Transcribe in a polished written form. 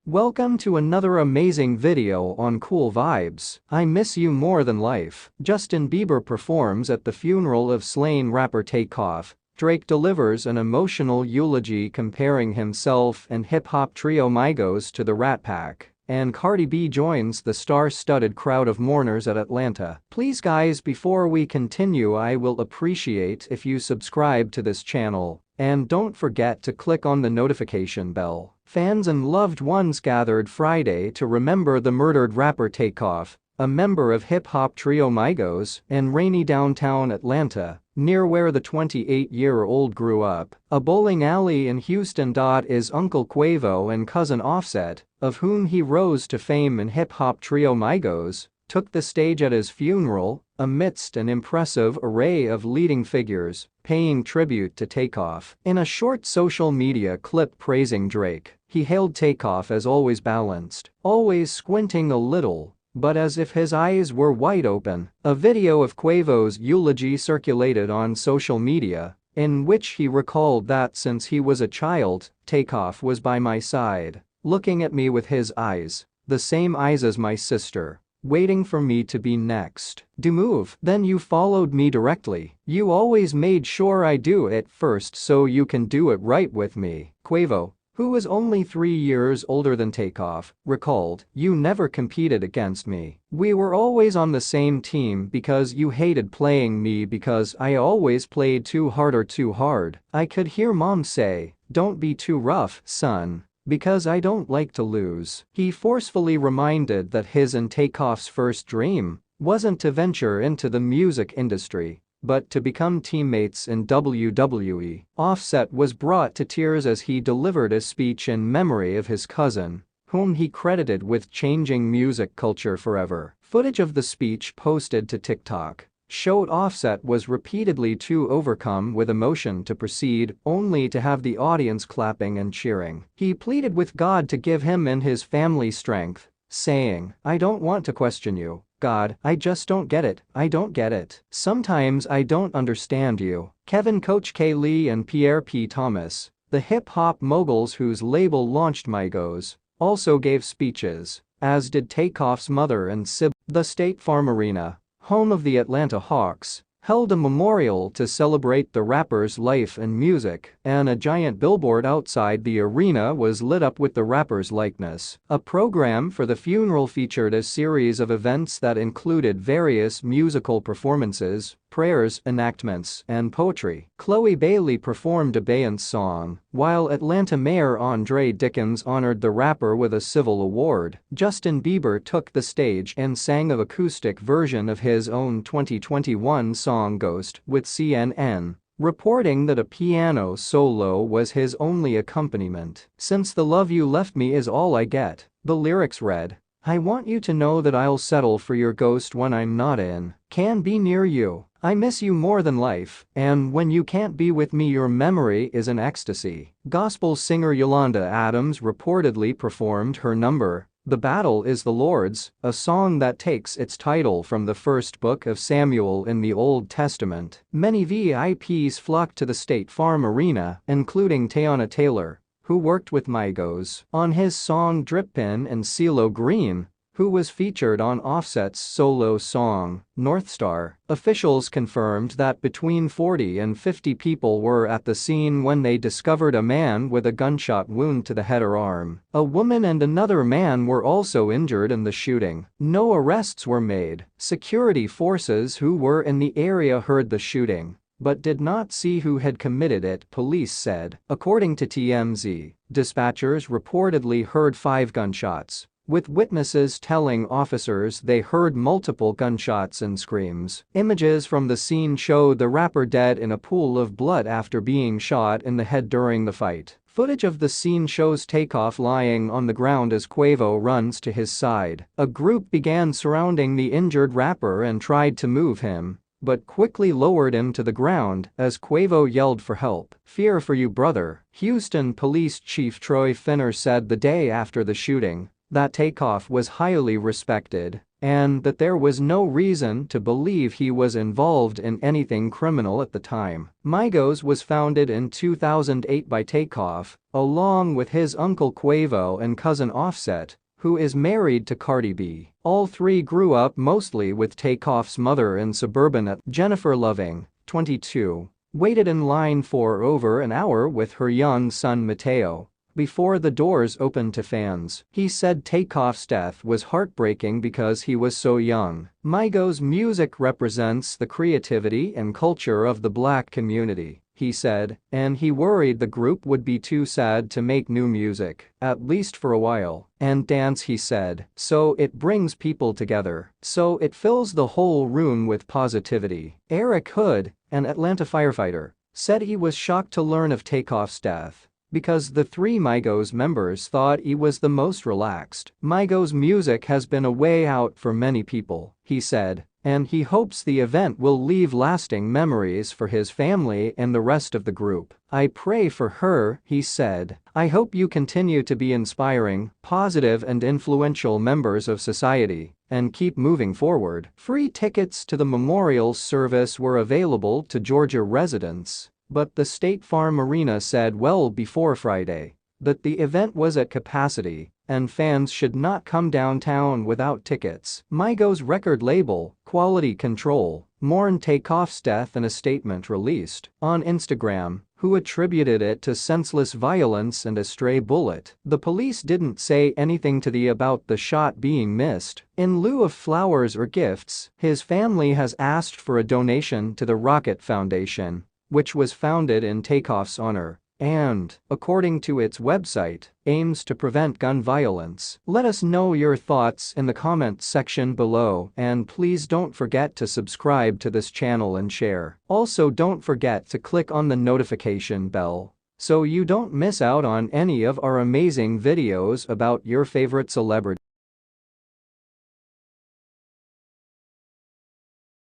Welcome to another amazing video on cool vibes. I miss you more than life. Justin Bieber performs at the funeral of slain rapper Takeoff. Drake delivers an emotional eulogy comparing himself and hip-hop trio Migos to the Rat Pack. And Cardi B joins the star-studded crowd of mourners at Atlanta. Please guys, before we continue, I will appreciate if you subscribe to this channel. And don't forget to click on the notification bell. Fans and loved ones gathered Friday to remember the murdered rapper Takeoff, a member of hip-hop trio Migos, in rainy downtown Atlanta, near where the 28-year-old grew up. A bowling alley in Houston. His uncle Quavo and cousin Offset, of whom he rose to fame in hip-hop trio Migos, took the stage at his funeral, amidst an impressive array of leading figures, paying tribute to Takeoff. In a short social media clip praising Drake, he hailed Takeoff as always balanced, always squinting a little, but as if his eyes were wide open. A video of Quavo's eulogy circulated on social media, in which he recalled that since he was a child, Takeoff was by my side, looking at me with his eyes, the same eyes as my sister, waiting for me to be next. Do move. Then you followed me directly. You always made sure I do it first so you can do it right with me. Quavo, who was only 3 years older than Takeoff, recalled, "You never competed against me. We were always on the same team because you hated playing me because I always played too hard or too hard. I could hear mom say, 'Don't be too rough, son,' because I don't like to lose." He forcefully reminded that his and Takeoff's first dream wasn't to venture into the music industry, but to become teammates in WWE. Offset was brought to tears as he delivered a speech in memory of his cousin, whom he credited with changing music culture forever. Footage of the speech posted to TikTok showed Offset was repeatedly too overcome with emotion to proceed, only to have the audience clapping and cheering. He pleaded with God to give him and his family strength, saying, "I don't want to question you, God, I just don't get it, I don't get it. Sometimes I don't understand you." Kevin Coach K. Lee and Pierre P. Thomas, the hip-hop moguls whose label launched Migos, also gave speeches, as did Takeoff's mother and sibling. The State Farm Arena, home of the Atlanta Hawks, held a memorial to celebrate the rapper's life and music, and a giant billboard outside the arena was lit up with the rapper's likeness. A program for the funeral featured a series of events that included various musical performances, prayers, enactments, and poetry. Chloe Bailey performed a Beyonce song, while Atlanta Mayor Andre Dickens honored the rapper with a civil award. Justin Bieber took the stage and sang an acoustic version of his own 2021 song Ghost, with CNN reporting that a piano solo was his only accompaniment. "Since the love you left me is all I get," the lyrics read, "I want you to know that I'll settle for your ghost when I'm not in. Can be near you. I miss you more than life, and when you can't be with me your memory is an ecstasy." Gospel singer Yolanda Adams reportedly performed her number, "The Battle is the Lord's," a song that takes its title from the first book of Samuel in the Old Testament. Many VIPs flocked to the State Farm Arena, including Teyana Taylor, who worked with Migos on his song Drippin', and CeeLo Green, who was featured on Offset's solo song, North Star. Officials confirmed that between 40 and 50 people were at the scene when they discovered a man with a gunshot wound to the head or arm. A woman and another man were also injured in the shooting. No arrests were made. Security forces who were in the area heard the shooting, but did not see who had committed it, police said. According to TMZ, dispatchers reportedly heard 5 gunshots, with witnesses telling officers they heard multiple gunshots and screams. Images from the scene showed the rapper dead in a pool of blood after being shot in the head during the fight. Footage of the scene shows Takeoff lying on the ground as Quavo runs to his side. A group began surrounding the injured rapper and tried to move him, but quickly lowered him to the ground as Quavo yelled for help. "Fear for you, brother." Houston Police Chief Troy Finner said the day after the shooting that Takeoff was highly respected and that there was no reason to believe he was involved in anything criminal at the time. Migos was founded in 2008 by Takeoff, along with his uncle Quavo and cousin Offset, who is married to Cardi B. All three grew up mostly with Takeoff's mother in suburban Atlanta. Jennifer Loving, 22, waited in line for over an hour with her young son Mateo before the doors opened to fans. He said Takeoff's death was heartbreaking because he was so young. Migos' music represents the creativity and culture of the black community, he said, and he worried the group would be too sad to make new music, at least for a while. And dance, he said, so it brings people together, so it fills the whole room with positivity. Eric Hood, an Atlanta firefighter, said he was shocked to learn of Takeoff's death because the three Migos members thought he was the most relaxed. Migos' music has been a way out for many people, he said, and he hopes the event will leave lasting memories for his family and the rest of the group. I pray for her, he said. I hope you continue to be inspiring, positive and influential members of society and keep moving forward. Free tickets to the memorial service were available to Georgia residents, but the State Farm Arena said well before Friday that the event was at capacity and fans should not come downtown without tickets. Migos' record label, Quality Control, mourned Takeoff's death in a statement released on Instagram, who attributed it to senseless violence and a stray bullet. The police didn't say anything to the about the shot being missed. In lieu of flowers or gifts, his family has asked for a donation to the Rocket Foundation, which was founded in Takeoff's honor and, according to its website, aims to prevent gun violence. Let us know your thoughts in the comments section below, and please don't forget to subscribe to this channel and share. Also, don't forget to click on the notification bell so you don't miss out on any of our amazing videos about your favorite celebrity.